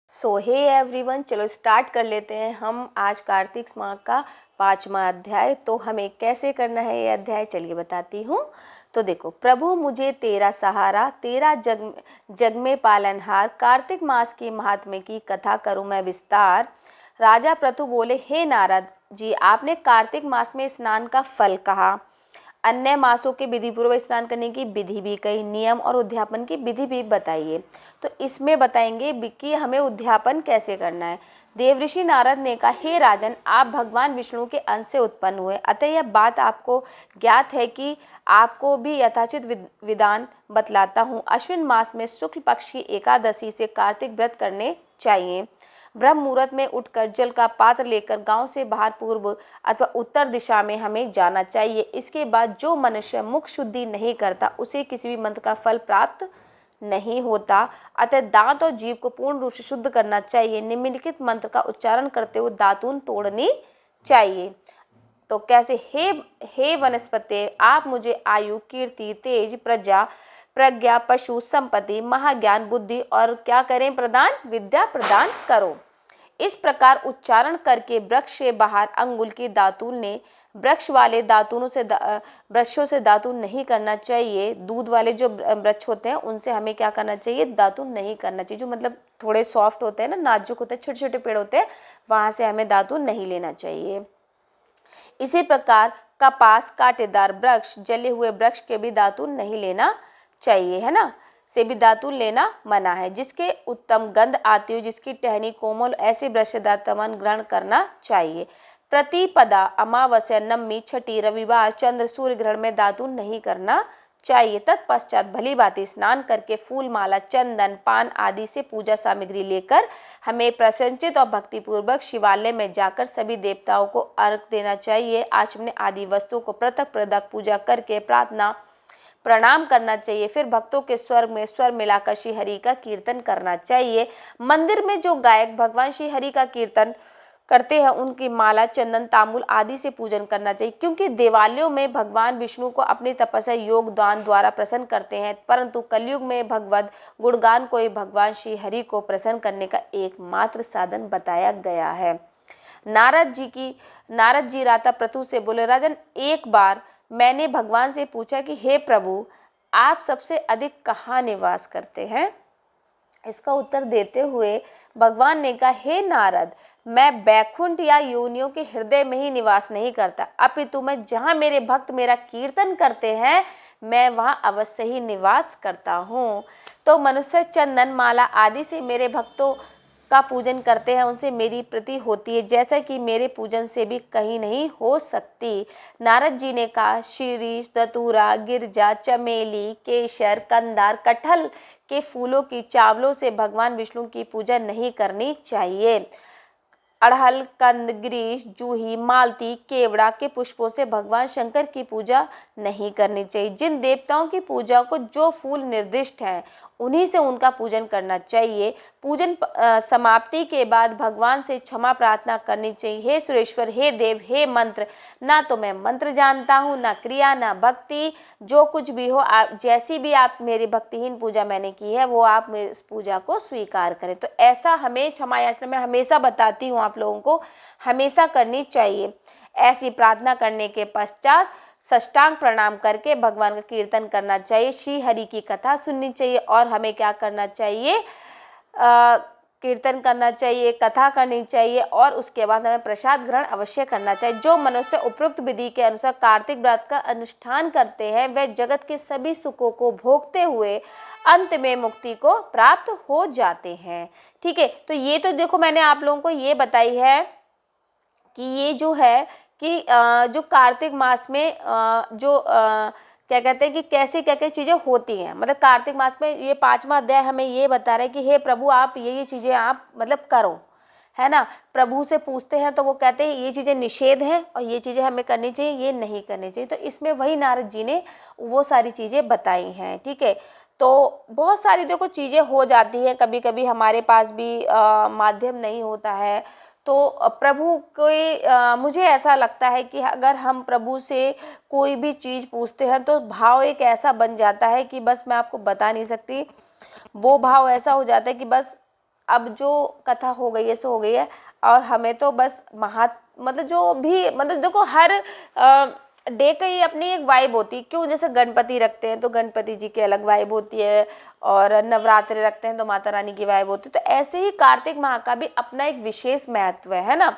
सो hey everyone, चलो start कर लेते हैं हम आज कार्तिक माह का 5वां अध्याय। तो हमें कैसे करना है ये अध्याय, चलिए बताती हूँ। तो देखो, प्रभु मुझे तेरा सहारा, तेरा जग जग में पालनहार, कार्तिक मास के महात्म्य की कथा करूँ मैं विस्तार। राजा प्रतु बोले, हे नारद जी, आपने कार्तिक मास में स्नान का फल कहा, अन्य मासों के विधि पूर्वक स्नान करने की विधि भी कही, नियम और उद्यापन की विधि भी बताइए। तो इसमें बताएंगे कि हमें उद्यापन कैसे करना है। देवऋषि नारद ने कहा, हे राजन, आप भगवान विष्णु के अंश से उत्पन्न हुए, अतः यह बात आपको ज्ञात है कि आपको भी यथाचित विधान बतलाता हूँ। अश्विन मास में शुक्ल पक्ष की एकादशी से कार्तिक व्रत करने चाहिए। ब्रह्म मुहूर्त में उठकर जल का पात्र लेकर गांव से बाहर पूर्व अथवा उत्तर दिशा में हमें जाना चाहिए। इसके बाद जो मनुष्य मुख शुद्धि नहीं करता उसे किसी भी मंत्र का फल प्राप्त नहीं होता। अतः दांत और जीभ को पूर्ण रूप से शुद्ध करना चाहिए। निम्नलिखित मंत्र का उच्चारण करते हुए दातून तोड़नी चाहिए। तो कैसे, हे वनस्पति, आप मुझे आयु, कीर्ति, तेज, प्रजा, प्रज्ञा, पशु, संपत्ति, महाज्ञान, बुद्धि और क्या करें प्रदान, विद्या प्रदान करो। इस प्रकार उच्चारण करके वृक्ष से बाहर अंगुल की दातून ने, वृक्ष वाले दातूनों से वृक्षों से दातून नहीं करना चाहिए। दूध वाले जो वृक्ष होते हैं उनसे हमें क्या करना चाहिए, दातून नहीं करना चाहिए। जो मतलब थोड़े सॉफ्ट होते हैं ना, नाजुक होते हैं, छोटे छोटे पेड़ होते हैं, वहां से हमें दातून नहीं लेना चाहिए। इसी प्रकार कपास, कांटेदार वृक्ष, जले हुए वृक्ष के भी दातून नहीं लेना चाहिए, है ना, से भी दातून लेना मना है। जिसके उत्तम गंध आती हो, जिसकी टहनी कोमल, ऐसे वृक्ष दातवन ग्रहण करना चाहिए। प्रतिपदा, अमावस्या, नवमी, छठी, रविवार, चंद्र, सूर्य ग्रहण में दातून नहीं करना चाहिए। तत्पश्चात भली भांति स्नान करके फूल माला, चंदन, पान आदि से पूजा सामग्री लेकर हमें प्रसन्नचित और भक्तिपूर्वक शिवालय में जाकर सभी देवताओं को अर्घ देना चाहिए। आचमन आदि वस्तुओं को पृथक पृथक पूजा करके प्रार्थना प्रणाम करना चाहिए। फिर भक्तों के स्वर में स्वर मिलाकर श्री हरि का कीर्तन करना चाहिए। मंदिर में जो गायक भगवान श्री हरि का कीर्तन करते हैं उनकी माला, चंदन, तांबूल आदि से पूजन करना चाहिए, क्योंकि दिवालियों में भगवान विष्णु को अपनी तपस्या, योग, दान द्वारा प्रसन्न करते हैं, परंतु कलयुग में भगवद गुणगान को ही भगवान श्री हरि को प्रसन्न करने का एकमात्र साधन बताया गया है। नारद जी राता प्रतु से बोले, राजन, एक बार मैंने भगवान से पूछा कि हे प्रभु, आप सबसे अधिक कहाँ निवास करते हैं। इसका उत्तर देते हुए भगवान ने कहा, हे नारद, मैं बैकुंठ या योनियों के हृदय में ही निवास नहीं करता, अपितु मैं जहाँ मेरे भक्त मेरा कीर्तन करते हैं मैं वहाँ अवश्य ही निवास करता हूँ। तो मनुष्य चंदन, माला आदि से मेरे भक्तों का पूजन करते हैं, उनसे मेरी प्रीति होती है, जैसा कि मेरे पूजन से भी कहीं नहीं हो सकती। नारद जी ने कहा, शीरीष, दतूरा, गिरजा, चमेली, केसर, कंदार, कटहल के फूलों की चावलों से भगवान विष्णु की पूजा नहीं करनी चाहिए। अड़हल, कंद, ग्रीष, जूही, मालती, केवड़ा के पुष्पों से भगवान शंकर की पूजा नहीं करनी चाहिए। जिन देवताओं की पूजा को जो फूल निर्दिष्ट हैं उन्हीं से उनका पूजन करना चाहिए। पूजन समाप्ति के बाद भगवान से क्षमा प्रार्थना करनी चाहिए। हे सुरेश्वर, हे देव, हे मंत्र, ना तो मैं मंत्र जानता हूँ, ना क्रिया, ना भक्ति, जो कुछ भी हो, आप जैसी भी आप मेरी भक्तिहीन पूजा मैंने की है वो आप मेरी इस पूजा को स्वीकार करें। तो ऐसा हमें क्षमा याचना मैं हमेशा बताती हूँ, आप लोगों को हमेशा करनी चाहिए। ऐसी प्रार्थना करने के पश्चात साष्टांग प्रणाम करके भगवान का कीर्तन करना चाहिए, श्री हरि की कथा सुननी चाहिए और हमें क्या करना चाहिए, कीर्तन करना चाहिए, कथा करनी चाहिए और उसके बाद हमें प्रसाद ग्रहण अवश्य करना चाहिए। जो मनुष्य उपरोक्त विधि के अनुसार कार्तिक व्रत का अनुष्ठान करते हैं वे जगत के सभी सुखों को भोगते हुए अंत में मुक्ति को प्राप्त हो जाते हैं। ठीक है, तो ये तो देखो मैंने आप लोगों को ये बताई है कि ये जो है कि जो कार्तिक मास में जो क्या कहते हैं कि कैसी क्या क्या चीज़ें होती हैं। मतलब कार्तिक मास में ये 5वां अध्याय हमें ये बता रहा है कि हे प्रभु, आप ये चीज़ें आप मतलब करो, है ना। प्रभु से पूछते हैं तो वो कहते हैं ये चीज़ें निषेध हैं और ये चीज़ें हमें करनी चाहिए, ये नहीं करनी चाहिए। तो इसमें वही नारद जी ने वो सारी चीज़ें बताई हैं। ठीक है, तो बहुत सारी देखो चीज़ें हो जाती हैं, कभी कभी हमारे पास भी माध्यम नहीं होता है। तो प्रभु के मुझे ऐसा लगता है कि अगर हम प्रभु से कोई भी चीज़ पूछते हैं तो भाव एक ऐसा बन जाता है कि बस मैं आपको बता नहीं सकती। वो भाव ऐसा हो जाता है कि बस अब जो कथा हो गई है सो हो गई है, और हमें तो बस मतलब जो भी मतलब देखो हर डे की अपनी एक वाइब होती है। क्यों, जैसे गणपति रखते हैं तो गणपति जी की अलग वाइब होती है, और नवरात्रि रखते हैं तो माता रानी की वाइब होती है। तो ऐसे ही कार्तिक माह का भी अपना एक विशेष महत्व है ना।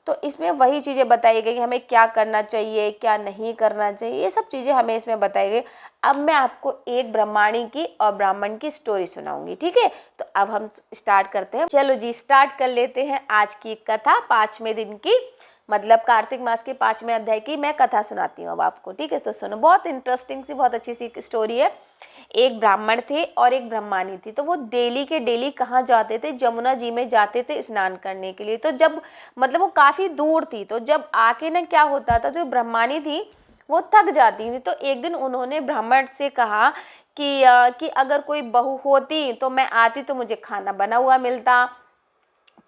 तो इसमें वही चीज़ें बताई गई, हमें क्या करना चाहिए क्या नहीं करना चाहिए, ये सब चीज़ें हमें इसमें बताई गई। अब मैं आपको एक ब्रह्माणी की और ब्राह्मण की स्टोरी सुनाऊंगी, ठीक है। तो अब हम स्टार्ट करते हैं, चलो जी स्टार्ट कर लेते हैं आज की कथा, 5वें दिन की, मतलब कार्तिक मास के 5वें अध्याय की मैं कथा सुनाती हूँ अब आपको, ठीक है। तो सुनो, बहुत इंटरेस्टिंग सी बहुत अच्छी सी स्टोरी है। एक ब्राह्मण थे और एक ब्रह्मानी थी। तो वो डेली के डेली कहाँ जाते थे, जमुना जी में जाते थे स्नान करने के लिए। तो जब मतलब वो काफ़ी दूर थी, तो जब आके ना क्या होता था, जो ब्रह्मानी थी वो थक जाती थी। तो एक दिन उन्होंने ब्राह्मण से कहा कि अगर कोई बहू होती तो मैं आती, तो मुझे खाना बना हुआ मिलता,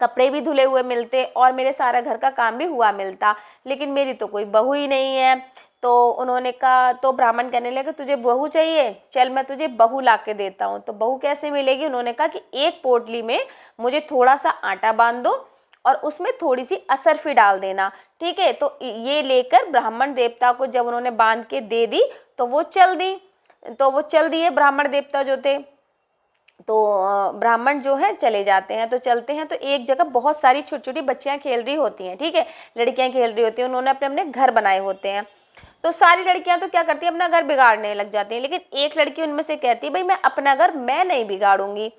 कपड़े भी धुले हुए मिलते, और मेरे सारा घर का काम भी हुआ मिलता, लेकिन मेरी तो कोई बहू ही नहीं है। तो उन्होंने कहा, तो ब्राह्मण कहने लगे तुझे बहू चाहिए, चल मैं तुझे बहू ला के देता हूँ। तो बहू कैसे मिलेगी, उन्होंने कहा कि एक पोटली में मुझे थोड़ा सा आटा बांध दो और उसमें थोड़ी सी असरफी डाल देना, ठीक है। तो ये लेकर ब्राह्मण देवता को जब उन्होंने बांध के दे दी तो वो चल दिए ब्राह्मण देवता जो थे। तो ब्राह्मण जो है चले जाते हैं, तो चलते हैं तो एक जगह बहुत सारी छोटी छोटी बच्चियां खेल रही होती हैं, ठीक है, लड़कियां खेल रही होती हैं, उन्होंने अपने अपने घर बनाए होते हैं। तो सारी लड़कियां तो क्या करती हैं, अपना घर बिगाड़ने लग जाती हैं, लेकिन एक लड़की उनमें से कहती है भाई मैं अपना घर मैं नहीं बिगाड़ूंगी।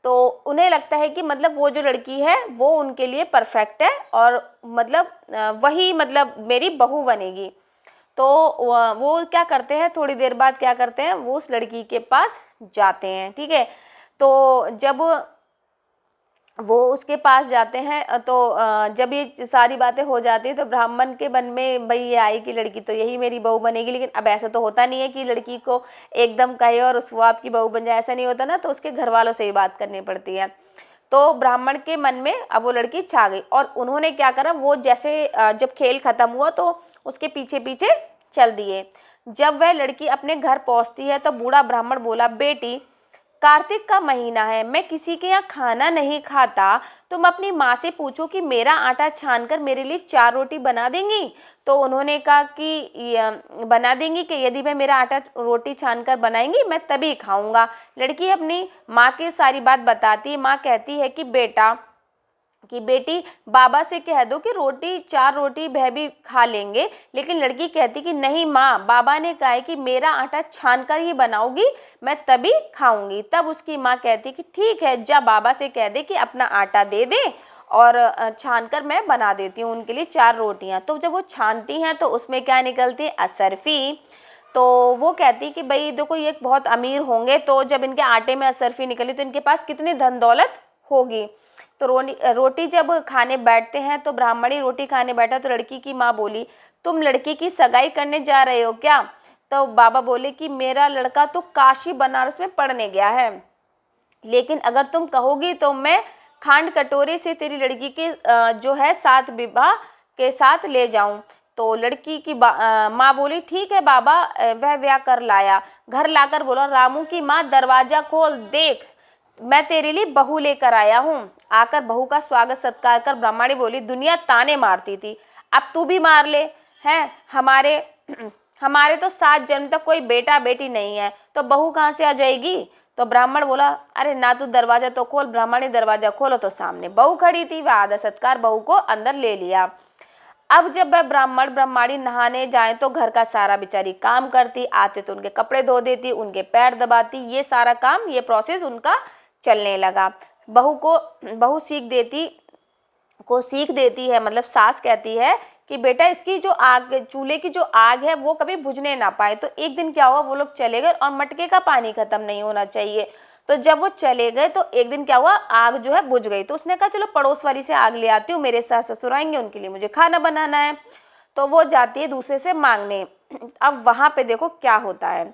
तो उन्हें लगता है कि मतलब वो जो लड़की है वो उनके लिए परफेक्ट है, और मतलब वही मतलब मेरी बहू बनेगी। तो वो क्या करते हैं, थोड़ी देर बाद क्या करते हैं, वो उस लड़की के पास जाते हैं, ठीक है। तो जब वो उसके पास जाते हैं तो जब ये सारी बातें हो जाती है तो ब्राह्मण के मन में भाई ये आई कि लड़की तो यही मेरी बहू बनेगी। लेकिन अब ऐसा तो होता नहीं है कि लड़की को एकदम कहे और वो आपकी बहू बन जाए, ऐसा नहीं होता ना, तो उसके घर वालों से ही बात करनी पड़ती है। तो ब्राह्मण के मन में अब वो लड़की छा गई, और उन्होंने क्या करा, वो जैसे जब खेल खत्म हुआ तो उसके पीछे पीछे चल दिए। जब वह लड़की अपने घर पहुंचती है तो बूढ़ा ब्राह्मण बोला, बेटी कार्तिक का महीना है, मैं किसी के यहाँ खाना नहीं खाता, तुम अपनी माँ से पूछो कि मेरा आटा छान कर मेरे लिए 4 रोटी बना देंगी। तो उन्होंने कहा कि बना देंगी कि यदि मैं मेरा आटा रोटी छान कर बनाएंगी मैं तभी खाऊंगा। लड़की अपनी माँ की सारी बात बताती है। माँ कहती है कि बेटी बाबा से कह दो कि 4 रोटी वह भी खा लेंगे। लेकिन लड़की कहती कि नहीं माँ, बाबा ने कहा है कि मेरा आटा छान कर ही बनाओगी, मैं तभी खाऊंगी। तब उसकी माँ कहती कि ठीक है, जा बाबा से कह दे कि अपना आटा दे दे और छान कर मैं बना देती हूँ उनके लिए 4 रोटियाँ। तो जब वो छानती हैं तो उसमें क्या निकलती है, असरफी। तो वो कहती कि भाई देखो ये बहुत अमीर होंगे, तो जब इनके आटे में असरफी निकली तो इनके पास कितनी धन दौलत होगी। तो रोटी जब खाने बैठते हैं तो ब्राह्मणी रोटी खाने बैठा तो लड़की की माँ बोली, तुम लड़की की सगाई करने जा रहे हो क्या। तो बाबा बोले कि मेरा लड़का तो काशी बनारस में पढ़ने गया है, लेकिन अगर तुम कहोगी तो मैं खांड कटोरे से तेरी लड़की के जो है साथ विवाह के साथ ले जाऊं। तो लड़की की माँ बोली ठीक है बाबा। वह ब्याह कर लाया, घर लाकर बोला, रामू की माँ दरवाजा खोल, देख मैं तेरे लिए बहू लेकर आया हूँ। आकर बहू का स्वागत सत्कार कर ब्राह्मणी बोली, दुनिया ताने मारती थी, अब तू भी मार ले। हैं हमारे हमारे तो 7 जन्म तक कोई बेटा बेटी नहीं है, तो बहू कहाँ से आ जाएगी। तो ब्राह्मण बोला, अरे ना तू दरवाजा तो खोल। ब्राह्मणी दरवाजा खोलो तो सामने बहू खड़ी थी। वह आदर सत्कार बहू को अंदर ले लिया। अब जब वह ब्राह्मण ब्राह्मणी नहाने जाए तो घर का सारा बेचारी काम करती, आते तो उनके कपड़े धो देती, उनके पैर दबाती, ये सारा काम ये प्रोसेस उनका चलने लगा। बहू सीख देती है, मतलब सास कहती है कि बेटा इसकी जो आग, चूल्हे की जो आग है वो कभी बुझने ना पाए। तो एक दिन क्या हुआ, वो लोग चले गए और मटके का पानी खत्म नहीं होना चाहिए। तो जब वो चले गए तो एक दिन क्या हुआ, आग जो है बुझ गई। तो उसने कहा चलो पड़ोस वाली से आग ले आती हूँ, मेरे सास ससुर आएंगे, उनके लिए मुझे खाना बनाना है। तो वो जाती है दूसरे से मांगने। अब वहां पे देखो क्या होता है,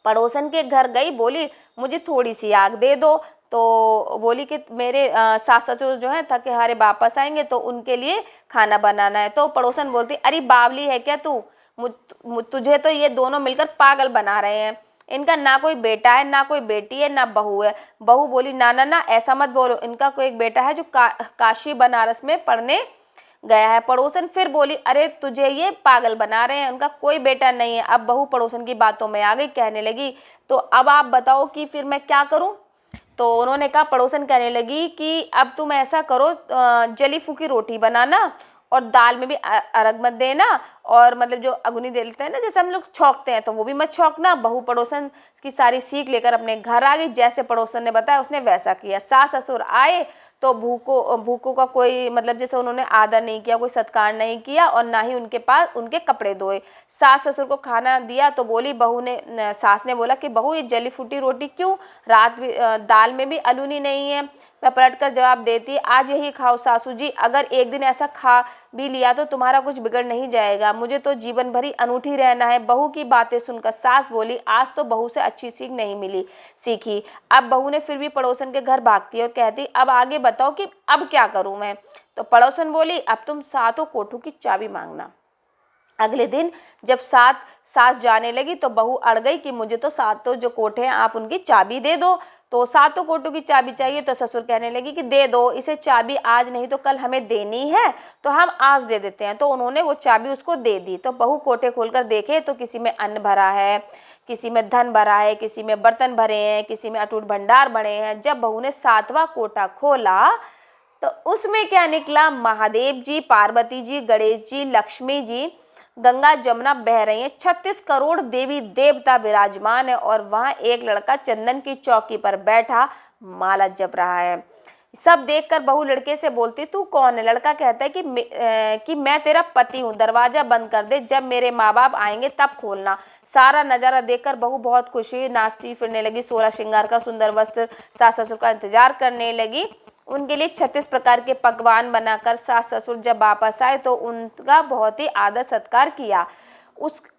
पड़ोसन के घर गई, बोली मुझे थोड़ी सी आग दे दो। तो बोली कि मेरे सास ससुर जो है थके हारे वापस आएंगे तो उनके लिए खाना बनाना है। तो पड़ोसन बोलती, अरे बावली है क्या तू, तुझे तो ये दोनों मिलकर पागल बना रहे हैं। इनका ना कोई बेटा है, ना कोई बेटी है, ना बहू है। बहू बोली ना ना ना, ऐसा मत बोलो, इनका कोई एक बेटा है जो काशी बनारस में पढ़ने गया है। पड़ोसन फिर बोली अरे तुझे ये पागल बना रहे हैं, उनका कोई बेटा नहीं है। अब बहू पड़ोसन की बातों में आ गई, कहने लगी तो अब आप बताओ कि फिर मैं क्या करूं। तो उन्होंने कहा, पड़ोसन कहने लगी कि अब तुम ऐसा करो, जली फूकी रोटी बनाना और दाल में भी अरग मत देना, और मतलब जो अगुनी देते हैं ना, जैसे हम लोग छौंकते हैं, तो वो भी मत छौंकना। बहू पड़ोसन की सारी सीख लेकर अपने घर आ गई। जैसे पड़ोसन ने बताया उसने वैसा किया। सास ससुर आए तो भूखों का कोई मतलब जैसे उन्होंने आदर नहीं किया, कोई सत्कार नहीं किया, और ना ही उनके पास उनके कपड़े धोए। सास ससुर को खाना दिया तो बोली बहू ने, सास ने बोला कि बहू ये जली फूटी रोटी क्यों, रात भी दाल में भी अलूनी नहीं है। मैं पलट कर जवाब देती, आज यही खाओ सासू जी, अगर एक दिन ऐसा खा भी लिया तो तुम्हारा कुछ बिगड़ नहीं जाएगा, मुझे तो जीवन भर ही अनूठी रहना है। बहू की बातें सुनकर सास बोली, आज तो बहू से अच्छी सीख नहीं मिली सीखी। अब बहू ने फिर भी पड़ोसन के घर भागती और कहती, अब आगे बताओ कि अब क्या करूं मैं। तो पड़ोसन बोली, अब तुम सातों कोठों की चाबी मांगना। अगले दिन जब सास जाने लगी तो बहू अड़ गई कि मुझे तो सातों जो कोठे हैं आप उनकी चाबी दे दो। तो सातों कोठों की चाबी चाहिए, तो ससुर कहने लगी कि दे दो इसे चाबी, आज नहीं तो कल हमें देनी है, तो हम आज दे देते हैं। तो उन्होंने वो चाबी उसको दे दी। तो बहू कोठे खोलकर देखे तो किसी में अन्न भरा है, किसी में धन भरा है, किसी में बर्तन भरे हैं, किसी में अटूट भंडार बने हैं। जब बहू ने सातवां कोठा खोला तो उसमें क्या निकला, महादेव जी, पार्वती जी, गणेश जी, लक्ष्मी जी, गंगा जमुना बह रही है, 36 करोड़ देवी देवता विराजमान है, और वहां एक लड़का चंदन की चौकी पर बैठा माला जप रहा है। सब देखकर बहू लड़के से बोलती, तू कौन है। लड़का कहता है कि मैं तेरा पति हूँ, दरवाजा बंद कर दे, जब मेरे माँ बाप आएंगे तब खोलना। सारा नजारा देखकर बहू बहुत खुशी, नाचती फिरने लगी, सोलह श्रृंगार का सुंदर वस्त्र सास ससुर का इंतजार करने लगी। उनके लिए 36 प्रकार के पकवान बनाकर सास ससुर जब वापस आए तो उनका बहुत ही आदर सत्कार किया,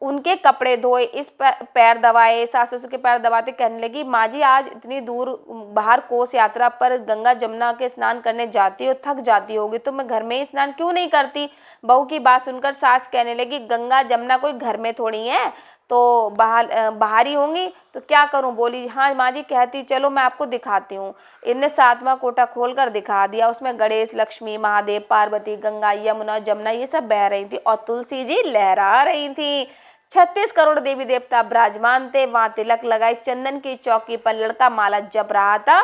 उनके कपड़े धोए, इस पैर दबाए। सास ससुर के पैर दबाते कहने लगी, माँ जी आज इतनी दूर बाहर कोस यात्रा पर गंगा जमुना के स्नान करने जाती हो, थक जाती होगी, तो मैं घर में ही स्नान क्यों नहीं करती। बहू की बात सुनकर सास कहने लगी, गंगा जमुना कोई घर में थोड़ी है, तो बाहर ही होंगी, तो क्या करूं। बोली, हाँ माँ जी कहती, चलो मैं आपको दिखाती हूँ। इनने सातवां कोटा खोल कर दिखा दिया। उसमें गणेश, लक्ष्मी, महादेव, पार्वती, गंगा, यमुना, जमुना ये सब बह रही थी, और तुलसी जी लहरा रही थी। 36 करोड़ देवी देवता विराजमान थे। वहां तिलक लगाई, चंदन की चौकी पर लड़का माला जप रहा था।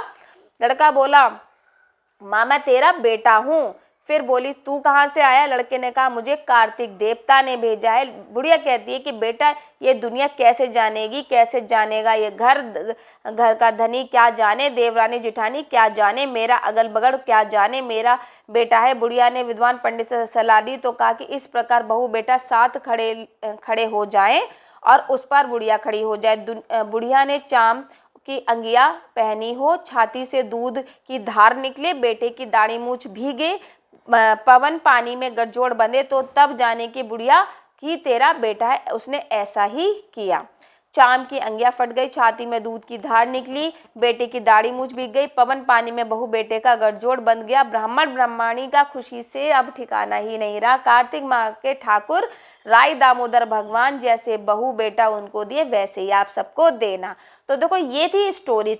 लड़का बोला, माँ मैं तेरा बेटा हूँ। फिर बोली, तू कहाँ से आया। लड़के ने कहा, मुझे कार्तिक देवता ने भेजा है। बुढ़िया कहती है कि बेटा ये दुनिया कैसे जानेगी, कैसे जानेगा ये घर का धनी क्या जाने, देवरानी जिठानी क्या जाने, मेरा अगल बगल क्या जाने, मेरा बेटा है। बुढ़िया ने विद्वान पंडित से सलाह दी तो कहा कि इस प्रकार बहू बेटा साथ खड़े हो जाएं और उस पर बुढ़िया खड़ी हो जाए। बुढ़िया ने चाम की अंगिया पहनी हो, छाती से दूध की धार निकले, बेटे की दाढ़ी मूछ भीगे, पवन पानी में गठजोड़ बंधे, तो तब जाने की बुढ़िया कि तेरा बेटा है। उसने ऐसा ही किया। चाम की अंगिया फट गई, छाती में दूध की धार निकली, बेटे की दाढ़ी मूछ भीग गई, पवन पानी में बहू बेटे का गठजोड़ बंध गया। ब्राह्मण ब्राह्मणी का खुशी से अब ठिकाना ही नहीं रहा। कार्तिक माह के ठाकुर राय दामोदर भगवान जैसे बहू बेटा उनको दिए, वैसे ही आप सबको देना। तो देखो ये थी स्टोरी।